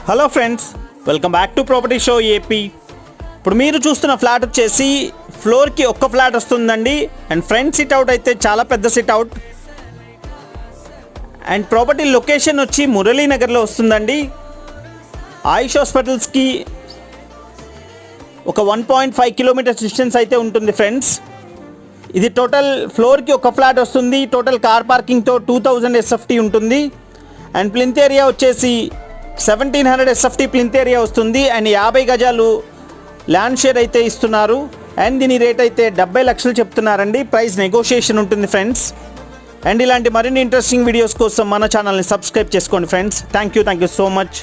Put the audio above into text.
Hello friends, welcome back to property show AP. ఇప్పుడు మీరు చూస్తున్న ఫ్లాట్ వచ్చేసి ఫ్లోర్కి ఒక్క ఫ్లాట్ వస్తుందండి. అండ్ ఫ్రంట్ సిట్ అవుట్ అయితే చాలా పెద్ద SIT out. And property location వచ్చి మురళీనగర్లో వస్తుందండి. ఆయుష్ హాస్పిటల్స్కి ఒక 1.5 కిలోమీటర్స్ డిస్టెన్స్ అయితే ఉంటుంది ఫ్రెండ్స్. ఇది టోటల్ ఫ్లోర్కి ఒక ఫ్లాట్ వస్తుంది. టోటల్ కార్ పార్కింగ్తో 2000 SFT ఉంటుంది. అండ్ ప్లింత్ ఏరియా వచ్చేసి 1700 SFT ప్లింత్ ఏరియా వస్తుంది. అండ్ 50 గజాలు ల్యాండ్ షేర్ అయితే ఇస్తున్నారు. అండ్ దీని రేట్ అయితే 70 లక్షలు చెప్తున్నారండి. ప్రైస్ నెగోషియేషన్ ఉంటుంది ఫ్రెండ్స్. అండ్ ఇలాంటి మరిన్ని ఇంట్రెస్టింగ్ వీడియోస్ కోసం మన ఛానల్ని సబ్స్క్రైబ్ చేసుకోండి friends. Thank you so much.